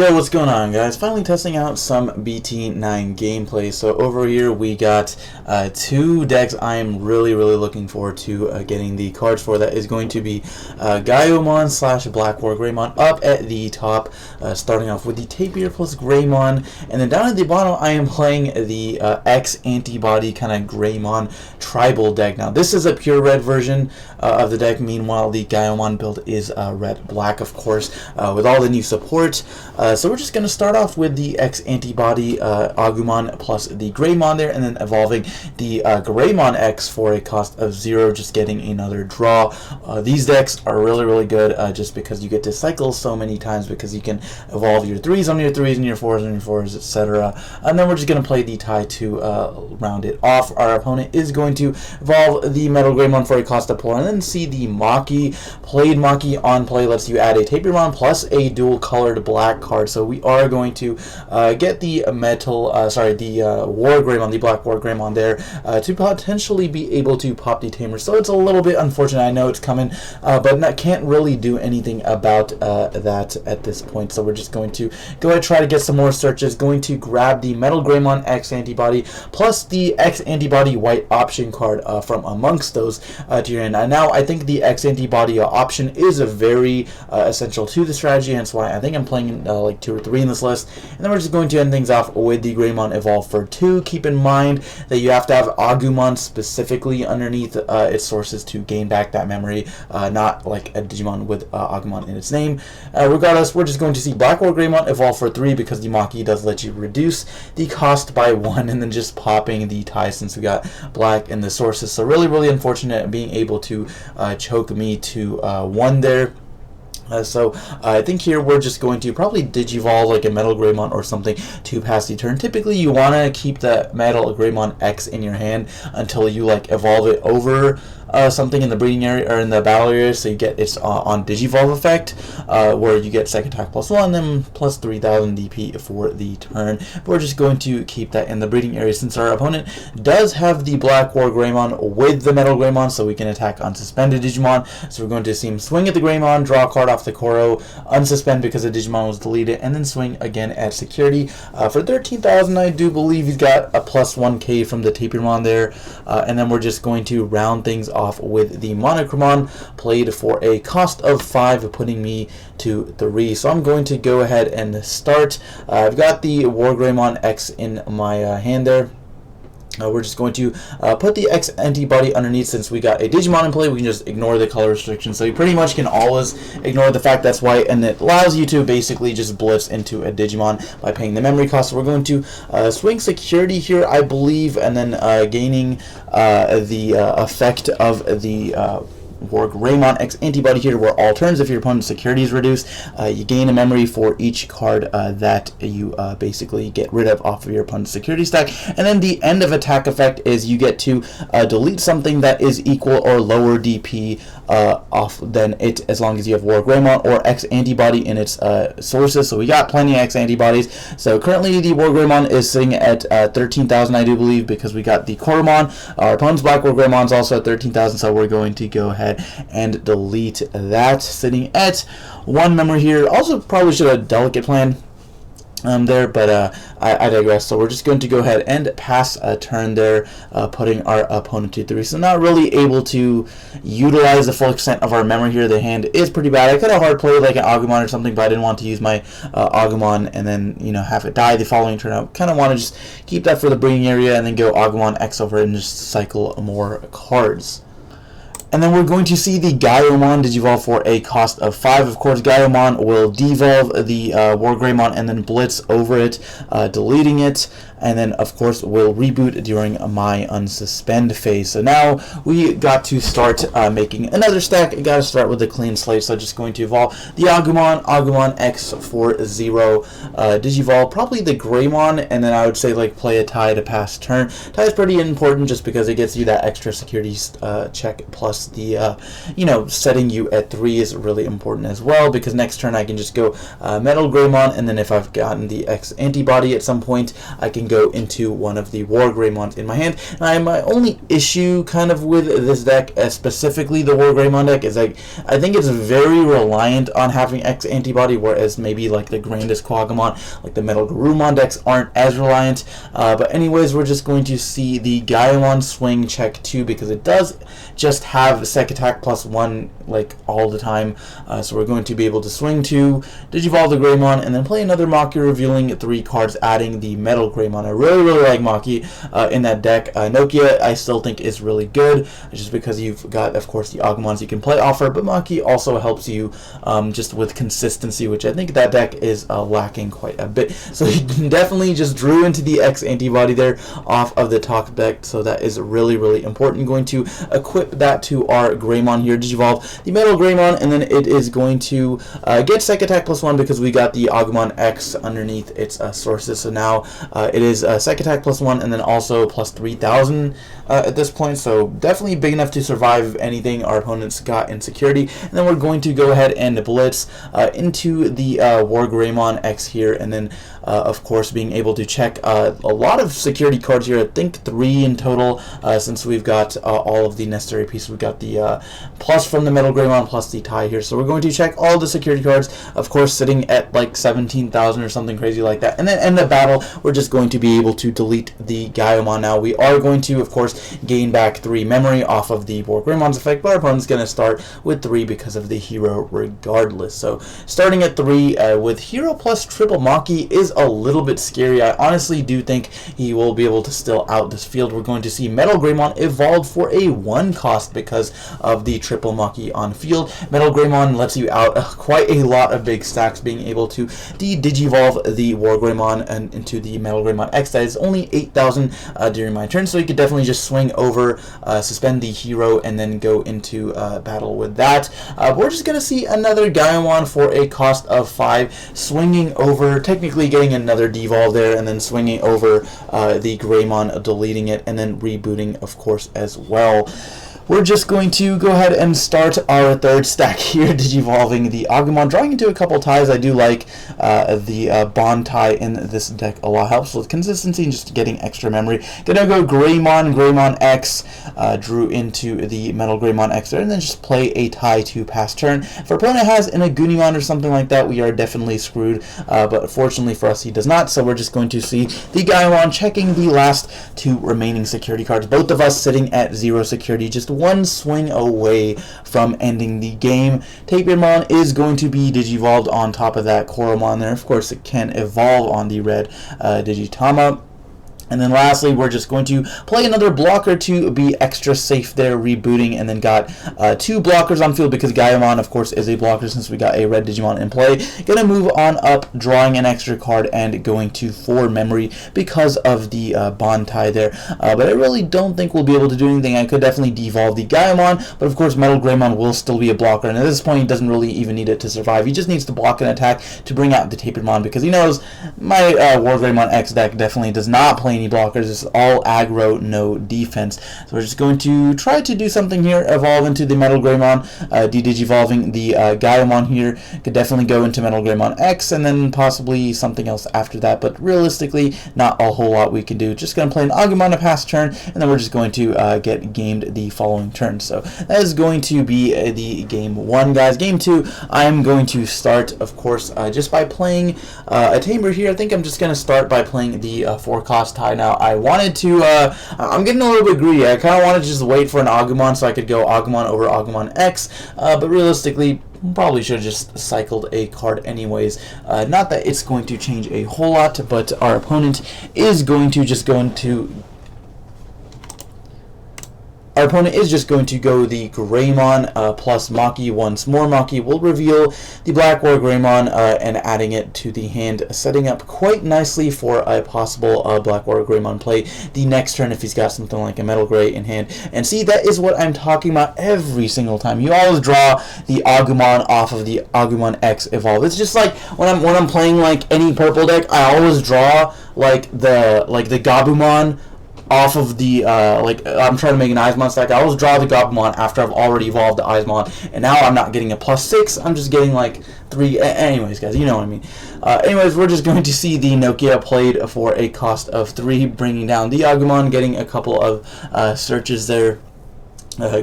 Yo, what's going on, guys? Finally testing out some BT9 gameplay. So over here we got two decks I am really looking forward to getting the cards for. That is going to be Gaiomon slash Black War Greymon up at the top, starting off with the Tapir plus Greymon, and then down at the bottom I am playing the X antibody kind of Greymon tribal deck. Now this is a pure red version of the deck. Meanwhile, the Gaiomon build is red-black, of course, with all the new support. So we're just going to start off with the X antibody Agumon plus the Greymon there, and then evolving the Greymon X for a cost of 0, just getting another draw. These decks are really good just because you get to cycle so many times, because you can evolve your 3s on your 3s and your 4s on your 4s, etc. And then we're just going to play the tie to round it off. Our opponent is going to evolve the Metal Greymon for a cost of 4, and then see the Maki. Played Maki on play lets you add a Tapirmon plus a dual colored black card. So we are going to get the War Greymon, the Black War Greymon there, to potentially be able to pop the Tamer. So it's a little bit unfortunate. I know it's coming, but can't really do anything about that at this point. So we're just going to go ahead and try to get some more searches. Going to grab the Metal Greymon X antibody plus the X antibody white option card from amongst those to your end. Now I think the X antibody option is a very essential to the strategy, hence why I think I'm playing like 2 or 3 in this list. And then we're just going to end things off with the Greymon evolve for 2. Keep in mind that you have to have Agumon specifically underneath its sources to gain back that memory, not like a Digimon with Agumon in its name. Regardless, we're just going to see Black War Greymon evolve for 3, because the Maki does let you reduce the cost by 1, and then just popping the tie since we got black in the sources. So really unfortunate being able to choke me to 1 there. So I think here we're just going to probably Digivolve like a Metal Greymon or something to pass the turn. Typically you want to keep the Metal Greymon X in your hand until you like evolve it over something in the breeding area or in the battle area, so you get its on Digivolve effect, where you get second attack +1, then plus 3000 DP for the turn. But we're just going to keep that in the breeding area since our opponent does have the Black War Greymon with the Metal Greymon, so we can attack on suspended Digimon. So we're going to see him swing at the Greymon, draw a card off the Koro, unsuspend because the Digimon was deleted, and then swing again at security. For 13,000, I do believe he's got a +1k from the Tapirmon there, and then we're just going to round things off with the Monochromon, played for a cost of 5, putting me to 3. So I'm going to go ahead and start. I've got the War Greymon X in my hand there. We're just going to put the X antibody underneath. Since we got a Digimon in play, we can just ignore the color restriction. So you pretty much can always ignore the fact that's white, and it allows you to basically just blitz into a Digimon by paying the memory cost. So we're going to swing security here, I believe, and then gaining the effect of the War Greymon X antibody here, where all turns, if your opponent's security is reduced, you gain a memory for each card that you basically get rid of off of your opponent's security stack. And then the end of attack effect is you get to delete something that is equal or lower DP off than it, as long as you have War Greymon or X antibody in its sources. So we got plenty of X antibodies. So currently the War Greymon is sitting at 13,000, I do believe, because we got the Koromon. Our opponent's Black War Greymon is also at 13,000, so we're going to go ahead and delete that, sitting at 1 memory here. Also probably should have delicate plan there, but I digress. So we're just going to go ahead and pass a turn there, putting our opponent to 3. So not really able to utilize the full extent of our memory here. The hand is pretty bad. I could have hard played like an Agumon or something, but I didn't want to use my Agumon and then have it die the following turn. I kind of want to just keep that for the breeding area and then go Agumon X over it and just cycle more cards. And then we're going to see the Gaiomon Digivolve for a cost of 5. Of course, Gaiomon will devolve the War Greymon and then blitz over it, deleting it, and then of course will reboot during my unsuspend phase. So now we got to start making another stack. I gotta start with a clean slate, so just going to evolve the Agumon X for 0, Digivolve probably the Greymon, and then I would say like play a tie to pass turn. Tie is pretty important just because it gets you that extra security check, plus the setting you at 3 is really important as well, because next turn I can just go Metal Greymon, and then if I've gotten the X antibody at some point, I can go into one of the War Greymons in my hand. And my only issue kind of with this deck, specifically the War Greymon deck, is like I think it's very reliant on having X antibody, whereas maybe like the Grandest Quagamon, like the Metal Garurumon decks aren't as reliant. But anyways, we're just going to see the Gaiomon swing check 2 because it does just have Sec Attack +1 like all the time. So we're going to be able to swing 2, Digivolve the Greymon, and then play another Maki, revealing 3 cards, adding the Metal Greymon. I really like Maki in that deck. Nokia I still think is really good, just because you've got, of course, the Agumons you can play off her, but Maki also helps you just with consistency, which I think that deck is lacking quite a bit. So he definitely just drew into the X antibody there off of the top deck, so that is really important. Going to equip that to our Greymon here, Digivolve the Metal Greymon, and then it is going to get Sec Attack +1 because we got the Agumon X underneath its sources. So now it is Sec Attack +1 and then also +3000 at this point. So definitely big enough to survive anything our opponents got in security. And then we're going to go ahead and blitz into the War Greymon X here, and then of course being able to check a lot of security cards here. I think 3 in total, since we've got all of the necessary pieces. We've got the plus from the Metal Greymon plus the tie here. So we're going to check all the security cards, of course sitting at like 17,000 or something crazy like that. And then in the battle, we're just going to be able to delete the Gaiomon. Now we are going to, of course, gain back 3 memory off of the War Greymon's effect, but our opponent's going to start with 3 because of the hero regardless. So starting at 3 with hero plus triple Maki is a little bit scary. I honestly do think he will be able to still out this field. We're going to see Metal Greymon evolved for a 1 cost because of the triple Maki on field. Metal Greymon lets you out quite a lot of big stacks, being able to digivolve the War Greymon and into the Metal Greymon X. That is only 8,000 during my turn, so you could definitely just swing over, suspend the hero, and then go into battle with that. We're just going to see another Gaiomon for a cost of 5, swinging over, technically getting another devolve there, and then swinging over the Greymon, deleting it, and then rebooting, of course, as well. We're just going to go ahead and start our 3rd stack here, digivolving the Agumon, drawing into a couple ties. I do like the bond tie in this deck a lot. Helps with consistency and just getting extra memory. Gonna go Greymon, Greymon X, drew into the Metal Greymon X there, and then just play a tie to pass turn. If our opponent has an Agunimon or something like that, we are definitely screwed, but fortunately for us, he does not, so we're just going to see the Gaiomon checking the last 2 remaining security cards. Both of us sitting at 0 security, just 1 swing away from ending the game. Tapirmon is going to be digivolved on top of that Koromon there. Of course, it can evolve on the red Digitama. And then lastly, we're just going to play another blocker to be extra safe there, rebooting, and then got 2 blockers on field because Gaiomon, of course, is a blocker since we got a red Digimon in play. Gonna move on up, drawing an extra card and going to 4 memory because of the bond tie there. But I really don't think we'll be able to do anything. I could definitely devolve the Gaiomon, but of course Metal Greymon will still be a blocker, and at this point he doesn't really even need it to survive. He just needs to block an attack to bring out the Tapirmon because he knows my War Greymon X deck definitely does not play any blockers. It's all aggro, no defense. So we're just going to try to do something here, evolve into the Metal Greymon, digivolving the Gaiomon here. Could definitely go into Metal Greymon X and then possibly something else after that, but realistically not a whole lot we can do. Just going to play an Agumon to pass turn, and then we're just going to get gamed the following turn. So that is going to be the game 1, guys. Game 2, I'm going to start, of course, just by playing a Tamer here. I think I'm just going to start by playing the 4-cost tie. Now I wanted to, I'm getting a little bit greedy. I kind of wanted to just wait for an Agumon so I could go Agumon over Agumon X, but realistically, probably should have just cycled a card anyways. Not that it's going to change a whole lot, but our opponent is going to just go into... Our opponent is just going to go the Greymon plus Maki once more. Maki will reveal the Black War Greymon and adding it to the hand, setting up quite nicely for a possible Black War Greymon play the next turn if he's got something like a Metal Grey in hand. And see, that is what I'm talking about every single time. You always draw the Agumon off of the Agumon X evolve. It's just like when I'm playing like any purple deck, I always draw like the Gabumon off of the, I'm trying to make an Eismon stack. I always draw the Gaiomon after I've already evolved the Eismon, and now I'm not getting a +6, I'm just getting like 3. Anyways, guys, you know what I mean. Anyways, we're just going to see the Nokia played for a cost of 3, bringing down the Agumon, getting a couple of searches there.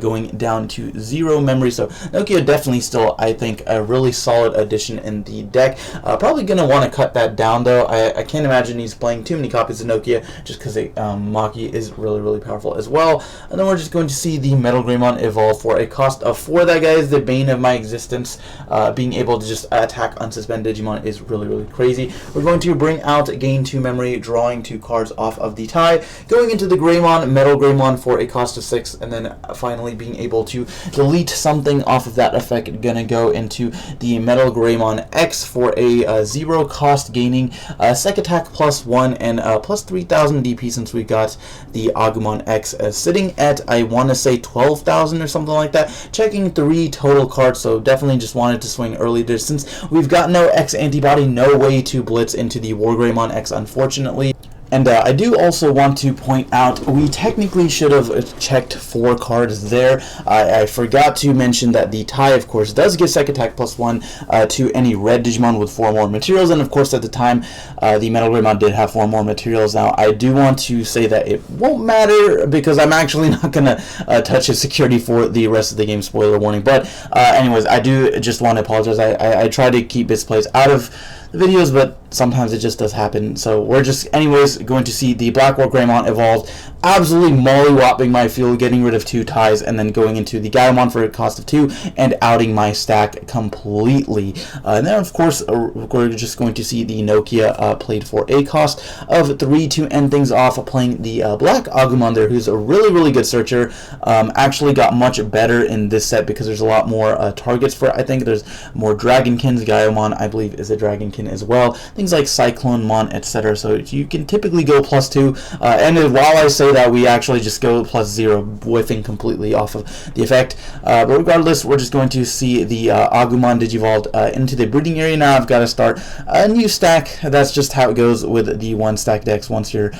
Going down to 0 memory, so Nokia definitely still, I think, a really solid addition in the deck. Probably going to want to cut that down, though. I can't imagine he's playing too many copies of Nokia, just because Maki is really, really powerful as well. And then we're just going to see the Metal Greymon evolve for a cost of 4. That guy is the bane of my existence. Being able to just attack unsuspend Digimon is really, really crazy. We're going to bring out gain 2 memory, drawing 2 cards off of the tie, going into the Greymon, Metal Greymon for a cost of 6, and then finally being able to delete something off of that effect. Gonna go into the Metal Greymon X for a 0 cost, gaining sec attack +1 and +3000 DP, since we got the Agumon X sitting at, I want to say, 12,000 or something like that, checking 3 total cards. So definitely just wanted to swing early there, since we've got no X antibody, no way to blitz into the War Greymon X, unfortunately. And I do also want to point out, we technically should have checked 4 cards there. I forgot to mention that the tie, of course, does give sec attack +1 to any red Digimon with 4 more materials. And of course, at the time, the Metal Greymon did have 4 more materials. Now, I do want to say that it won't matter, because I'm actually not going to touch his security for the rest of the game, spoiler warning. But anyways, I do just want to apologize. I try to keep his plays out of the videos, but sometimes it just does happen. So we're just, anyways, going to see the Black War Greymon evolved, absolutely mollywopping my field, getting rid of 2 ties, and then going into the Gaiomon for a cost of 2 and outing my stack completely. And then, of course, we're just going to see the Nokia played for a cost of 3 to end things off, playing the Black Agumon there, who's a really, really good searcher. Actually got much better in this set because there's a lot more targets for it. I think there's more Dragonkins. Gaiomon, I believe, is a Dragonkin as well. Things like Cyclonemon, etc. So you can typically go +2. And while I say that, we actually just go +0, whiffing completely off of the effect. But regardless, we're just going to see the Agumon Digivolved into the breeding area. Now I've got to start a new stack. That's just how it goes with the 1-stack decks. Once your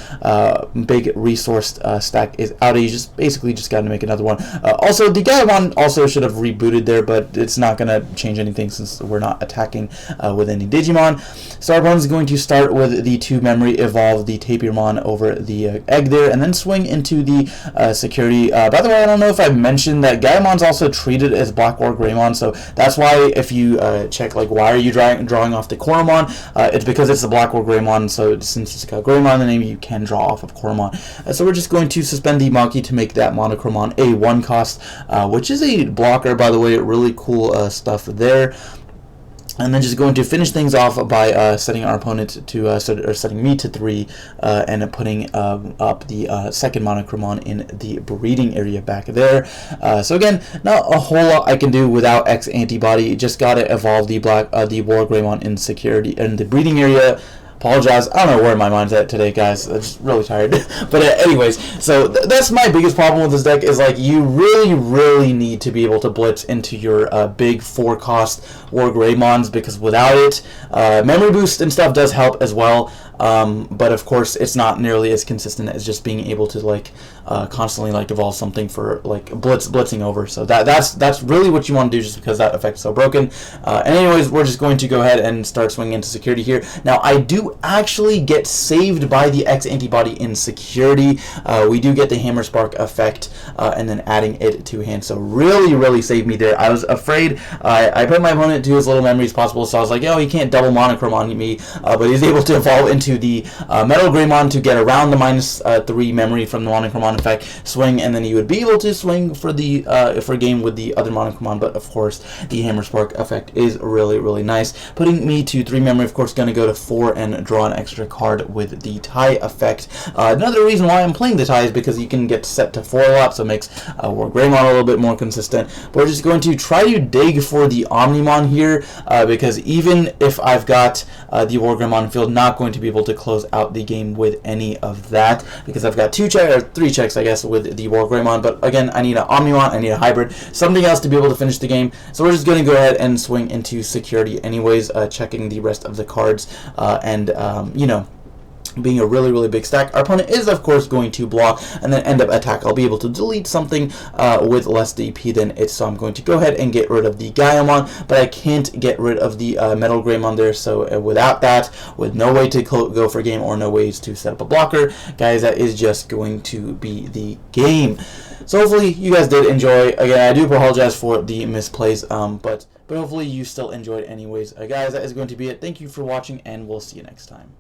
big resourced stack is out, you just basically just got to make another one. Also, the Gaiomon also should have rebooted there, but it's not going to change anything since we're not attacking with any Digimon. So our opponent is going to start with the 2 memory, evolve the Tapirmon over the egg there, and then swing into the security. By the way, I don't know if I mentioned that Gaiamon's also treated as Black War Greymon, so that's why if you check, like, why are you drawing off the Koromon, it's because it's the Black War Greymon, so since it's got Greymon in the name, you can draw off of Koromon. So we're just going to suspend the Maki to make that Monochromon a 1 cost, which is a blocker, by the way. Really cool stuff there. And then just going to finish things off by setting our opponent to, or setting me to 3, and putting up the second Monochromon in the breeding area back there. So again, not a whole lot I can do without X antibody. Just gotta evolve the the War Greymon in security in the breeding area. Apologize, I don't know where my mind's at today, guys. I'm just really tired. But anyways, so that's my biggest problem with this deck, is like you really need to be able to blitz into your big 4-cost War Greymons, because without it, memory boost and stuff does help as well. But of course, it's not nearly as consistent as just being able to like constantly like evolve something for like blitzing over. So that's really what you want to do, just because that effect is so broken. And anyways, we're just going to go ahead and start swinging into security here. Now I do actually get saved by the X antibody in security. We do get the Hammer Spark effect, and then adding it to hand. So really saved me there. I was afraid. I put my opponent to as little memory as possible, so I was like, yo, he can't double monochrome on me, but he's able to evolve into the Metal Greymon to get around the -3 memory from the Monochromon effect, swing, and then he would be able to swing for the for game with the other Monochromon. But of course, the Hammer Spark effect is really nice, putting me to 3 memory. Of course, going to go to 4 and draw an extra card with the tie effect. Another reason why I'm playing the tie is because you can get set to 4 a lot, so it makes War Greymon a little bit more consistent. But we're just going to try to dig for the Omnimon here, because even if I've got the War Greymon field, not going to be able to close out the game with any of that, because I've got 3 checks, I guess, with the War Greymon. But again, I need an Omnimon, I need a hybrid, something else to be able to finish the game. So we're just going to go ahead and swing into security anyways, checking the rest of the cards, and you know, being a really, really big stack. Our opponent is, of course, going to block and then end up attack. I'll be able to delete something with less DP than it, so I'm going to go ahead and get rid of the Gaiomon, but I can't get rid of the Metal Greymon there, so without that, with no way to go for game or no ways to set up a blocker, guys, that is just going to be the game. So hopefully you guys did enjoy. Again, I do apologize for the misplays, but hopefully you still enjoyed anyways. Guys, that is going to be it. Thank you for watching, and we'll see you next time.